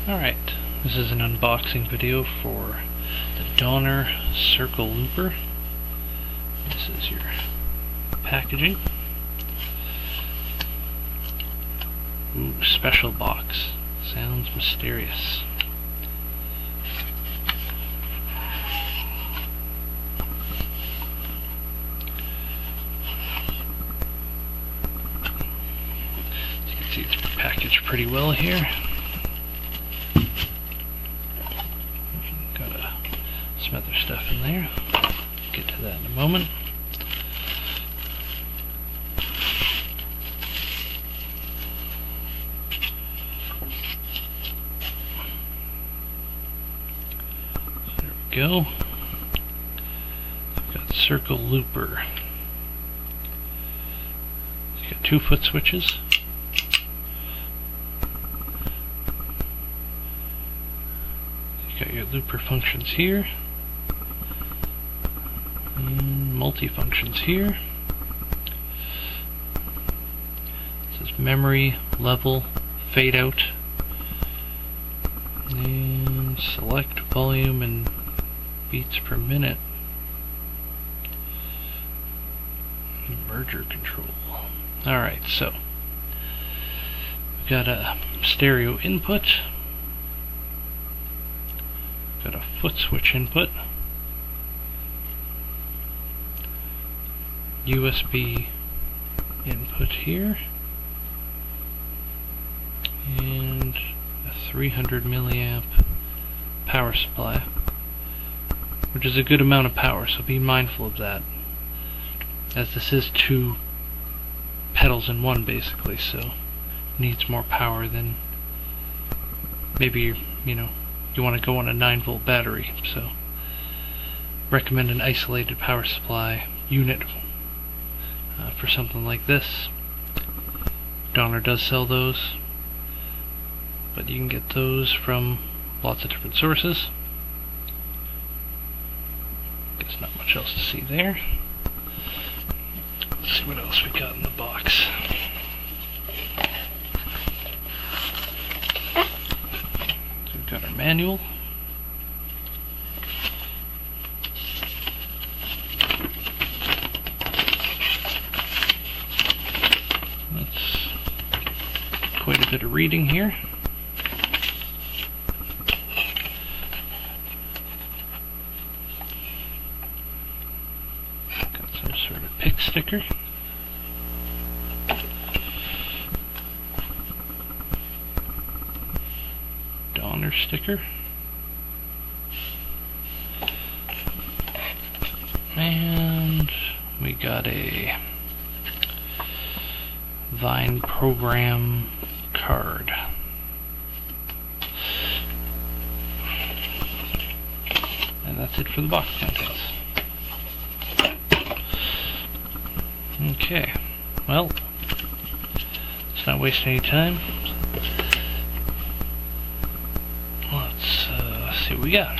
Alright, this is an unboxing video for the Donner Circle Looper. This is your packaging. Ooh, special box. Sounds mysterious. As you can see, it's packaged pretty well here. Some other stuff in there. Get to that in a moment. There we go. We've got Circle Looper. It's got 2 foot switches. You've got your looper functions here. Multi-functions here. It says memory, level, fade out, and select volume and beats per minute. Merger control. Alright, so we've got a stereo input, got a foot switch input, USB input here, and a 300 milliamp power supply, which is a good amount of power, so be mindful of that, as this is 2 pedals in one basically, so needs more power than maybe you want to go on a 9-volt battery. So recommend an isolated power supply unit for something like this. Donner does sell those, but you can get those from lots of different sources. Guess not much else to see there. Let's see what else we got in the box. So we've got our manual. Quite a bit of reading here. Got some sort of pick sticker. Donner sticker. And we got a Vine program card. And that's it for the box contents. Okay, well, let's not waste any time. Let's see what we got.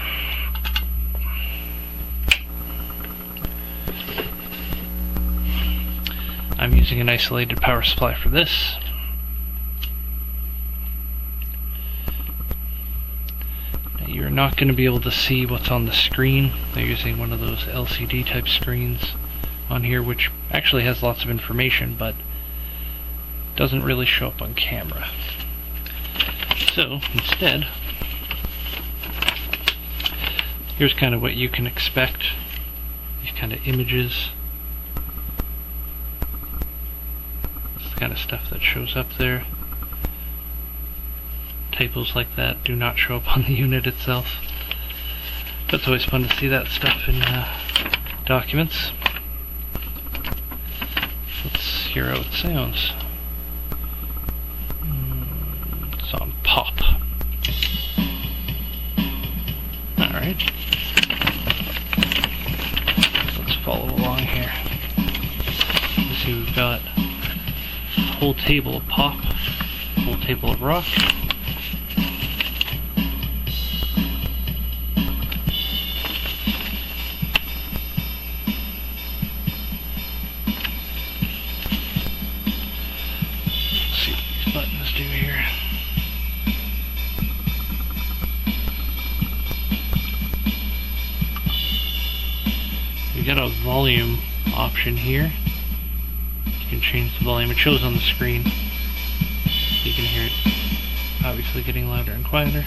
I'm using an isolated power supply for this. Now, you're not going to be able to see what's on the screen. They're using one of those LCD type screens on here, which actually has lots of information, but doesn't really show up on camera. So instead, here's kind of what you can expect. These kind of images. Kind of stuff that shows up there. Typos like that do not show up on the unit itself, but it's always fun to see that stuff in documents. Let's hear how it sounds. It's on pop. Alright. Let's follow along here. Let's see, we've got whole table of pop, whole table of rock. Let's see what these buttons do here. we got a volume option here. You can change the volume. It shows on the screen. You can hear it obviously getting louder and quieter.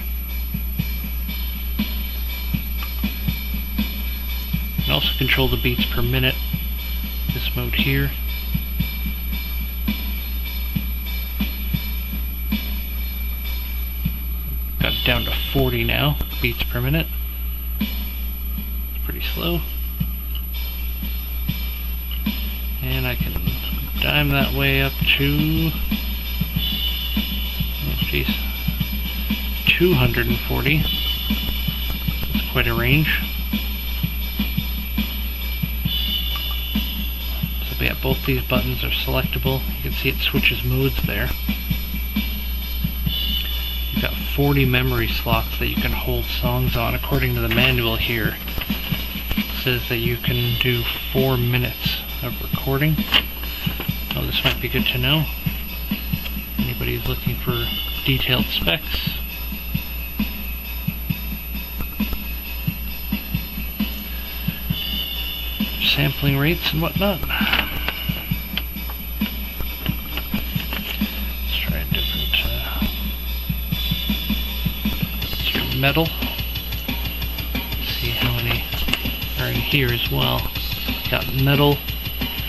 You can also control the beats per minute. This mode here. Got it down to 40 now, beats per minute. It's pretty slow. And I can dime that way up to, oh geez, 240. That's quite a range. So yeah, both these buttons are selectable. You can see it switches modes there. You've got 40 memory slots that you can hold songs on. According to the manual here, it says that you can do 4 minutes of recording. Oh, this might be good to know. Anybody who's looking for detailed specs. Sampling rates and whatnot. Let's try a different let's try metal. Let's see how many are in here as well. Got metal,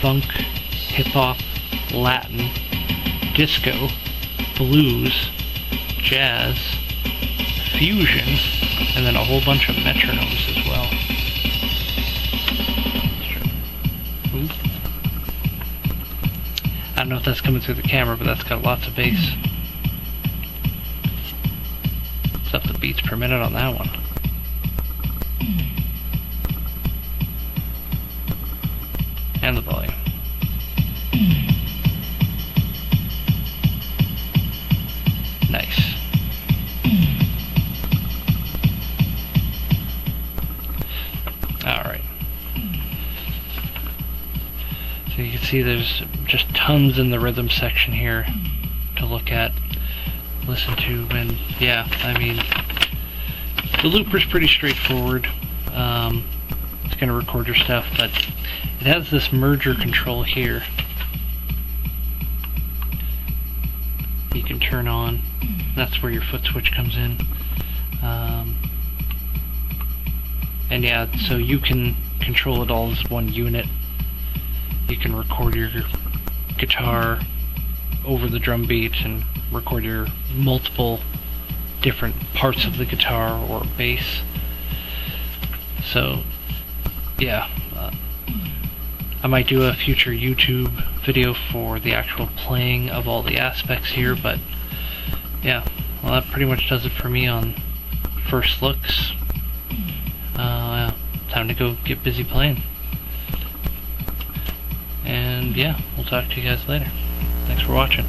funk, hip-hop, Latin, disco, blues, jazz, fusion, and then a whole bunch of metronomes as well. Ooh. I don't know if that's coming through the camera, but that's got lots of bass. What's up the beats per minute on that one? And the volume. Nice. Alright. So you can see there's just tons in the rhythm section here to look at, listen to, and yeah, I mean, the looper's pretty straightforward. It's going to record your stuff, but it has this merger control here. You can turn on. That's where your foot switch comes in. And yeah, so you can control it all as one unit. You can record your guitar over the drum beat and record your multiple different parts of the guitar or bass. So yeah, I might do a future YouTube video for the actual playing of all the aspects here, but yeah, well, that pretty much does it for me on first looks. Time to go get busy playing. And yeah, we'll talk to you guys later. Thanks for watching.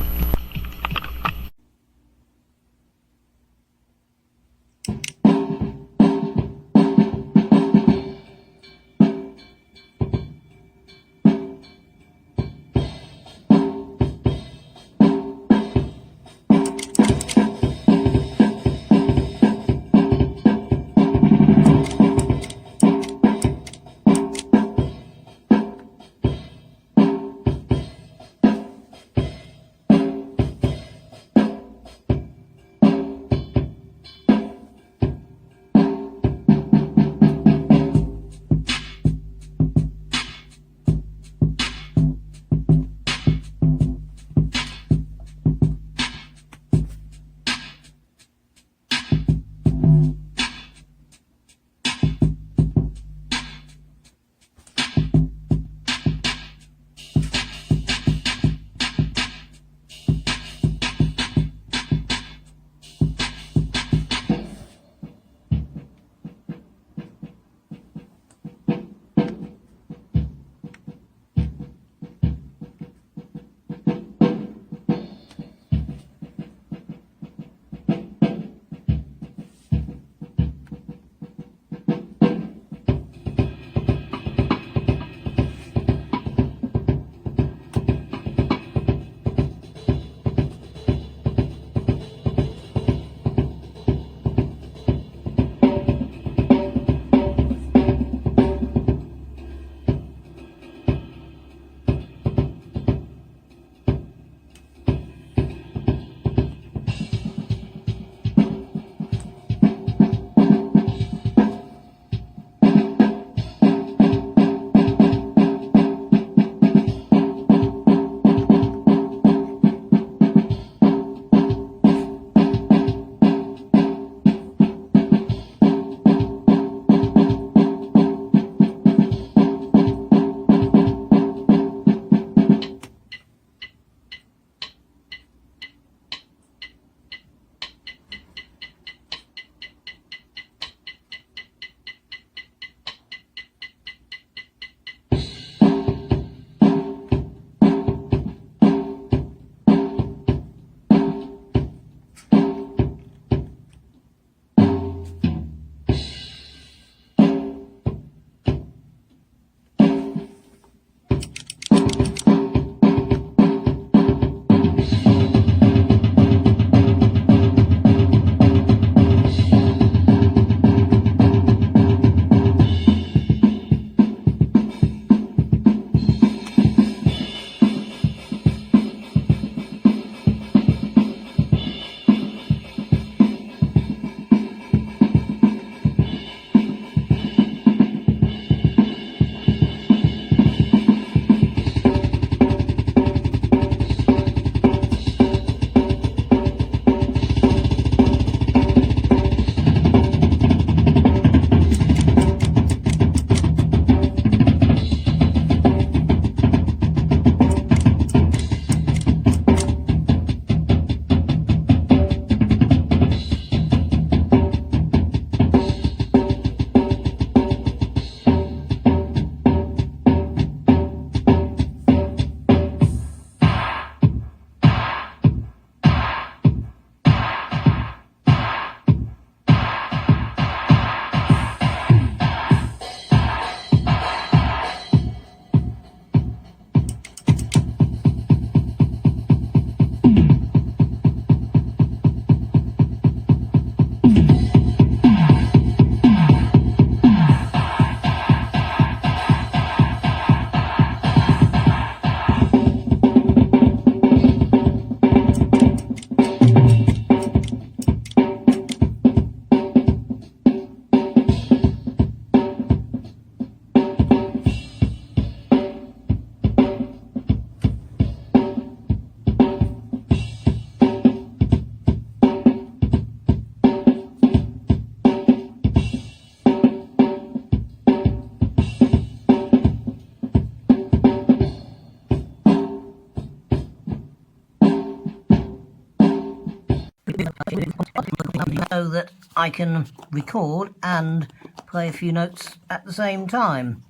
so that I can record and play a few notes at the same time.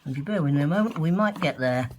If you bear with me a moment, we might get there.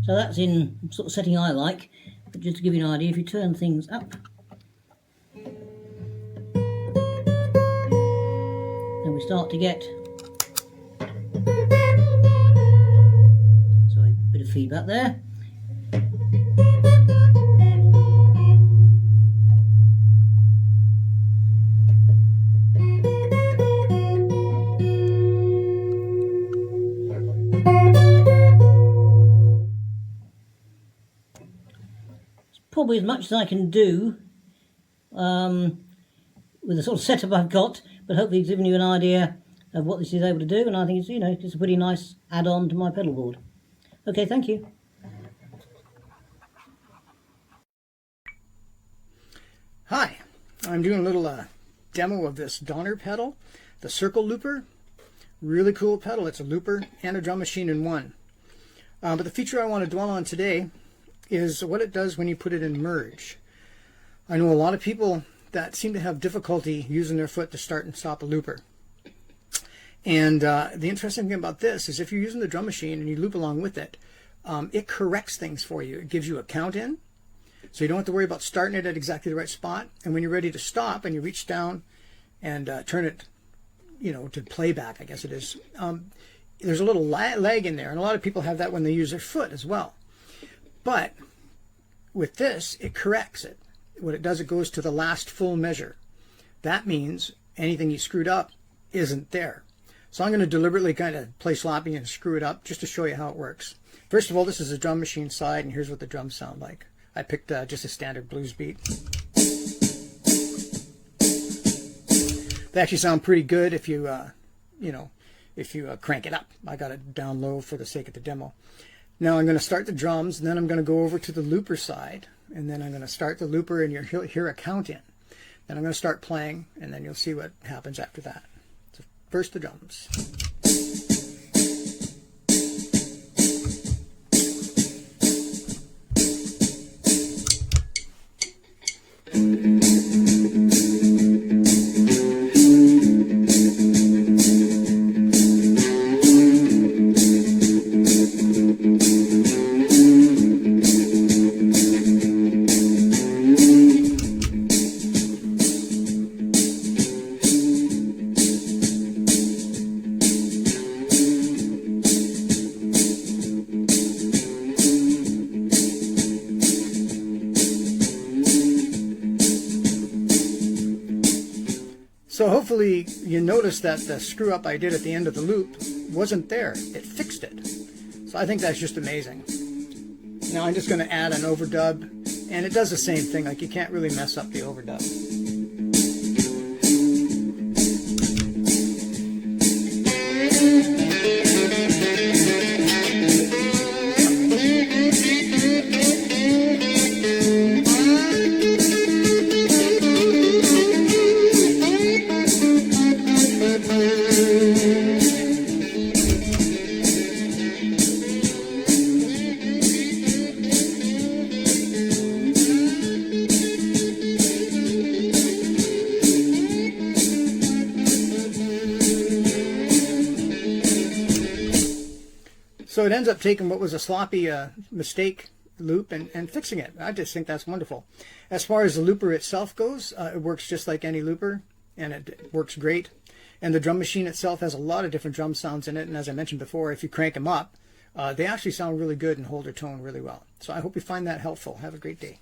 So that's in sort of setting I like, but just to give you an idea, if you turn things up, then we start to get a bit of feedback there. Probably as much as I can do with the sort of setup I've got, but hopefully it's given you an idea of what this is able to do, and I think it's, you know, it's a pretty nice add-on to my pedal board. Okay, thank you. Hi, I'm doing a little demo of this Donner pedal, the Circle Looper. Really cool pedal. It's a looper and a drum machine in one. But the feature I want to dwell on today is what it does when you put it in merge. I know a lot of people that seem to have difficulty using their foot to start and stop a looper. And the interesting thing about this is if you're using the drum machine and you loop along with it, it corrects things for you. It gives you a count in, so you don't have to worry about starting it at exactly the right spot. And when you're ready to stop and you reach down and turn it, you know, to playback, I guess it is, there's a little lag in there. And a lot of people have that when they use their foot as well. But with this, it corrects it. What it does, it goes to the last full measure. That means anything you screwed up isn't there. So I'm going to deliberately kind of play sloppy and screw it up just to show you how it works. First of all, this is a drum machine side, and here's what the drums sound like. I picked just a standard blues beat. They actually sound pretty good if you, crank it up. I got it down low for the sake of the demo. Now I'm going to start the drums, and then I'm going to go over to the looper side, and then I'm going to start the looper, and you'll hear a count in. Then I'm going to start playing, and then you'll see what happens after that. So first the drums. So hopefully you noticed that the screw up I did at the end of the loop wasn't there. It fixed it. So I think that's just amazing. Now I'm just going to add an overdub, and it does the same thing. Like, you can't really mess up the overdub. it ends up taking what was a sloppy mistake loop and fixing it. I just think that's wonderful. As far as the looper itself goes, it works just like any looper, and it works great. And the drum machine itself has a lot of different drum sounds in it, and as I mentioned before, if you crank them up, they actually sound really good and hold their tone really well. So I hope you find that helpful. Have a great day.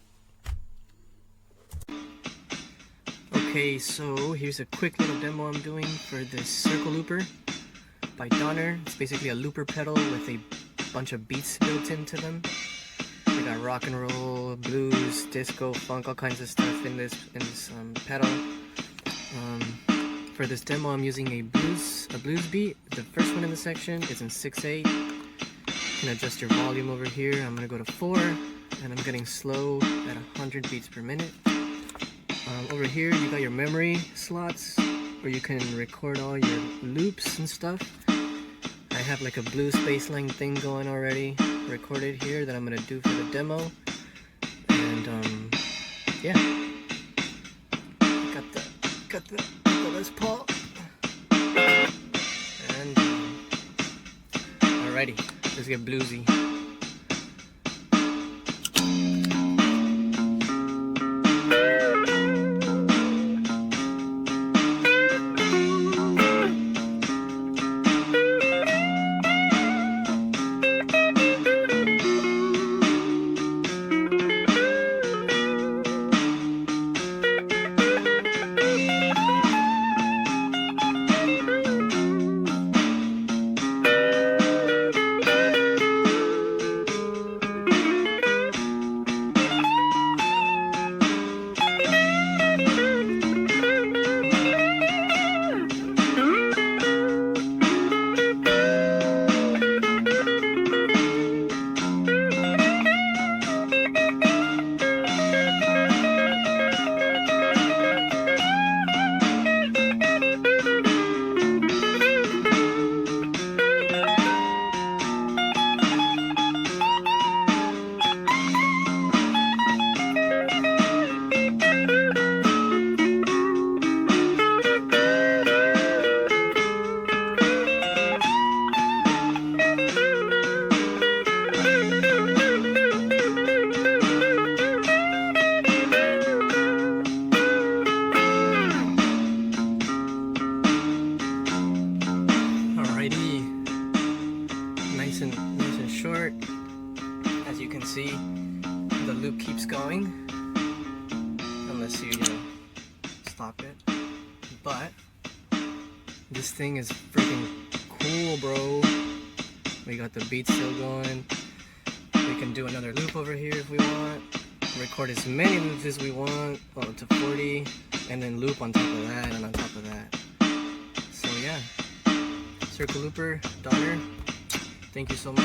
Okay, so here's a quick little demo I'm doing for this circle looper by Donner. It's basically a looper pedal with a bunch of beats built into them. We got rock and roll, blues, disco, funk, all kinds of stuff in this pedal. For this demo, I'm using a blues beat. The first one in the section is in 6/8. You can adjust your volume over here. I'm gonna go to 4, and I'm getting slow at 100 beats per minute. Over here, you got your memory slots where you can record all your loops and stuff. I have like a blues bassline thing going already recorded here that I'm gonna do for the demo. And yeah, got the Les Paul. And alrighty, let's get bluesy. Nice and short. As you can see, the loop keeps going unless you stop it. But this thing is freaking cool, bro. We got the beat still going. We can do another loop over here if we want. Record as many loops as we want, up to 40, and then loop on top of that and on top of that. So yeah, circle looper, Donner. Thank you so much.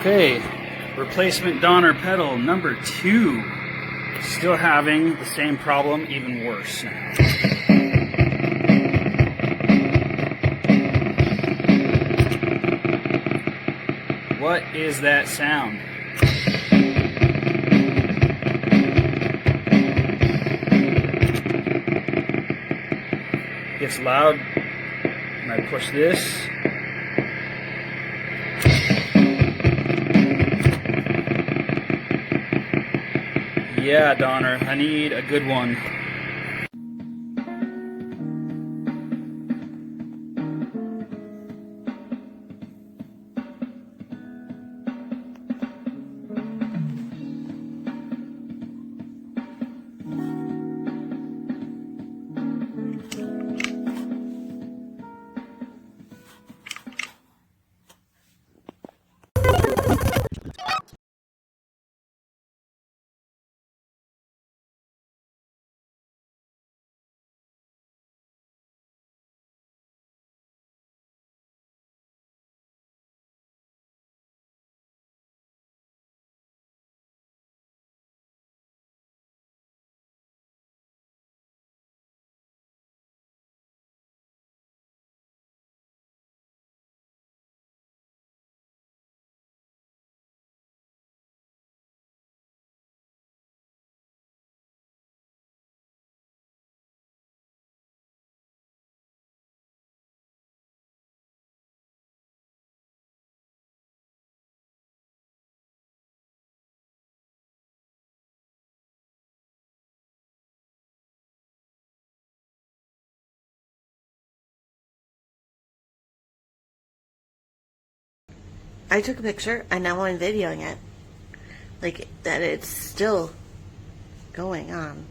Okay, replacement Donner pedal number 2. Still having the same problem, even worse now. What is that sound? It's loud when I push this. Yeah, Donner, I need a good one. I took a picture and now I'm videoing it. Like, that it's still going on.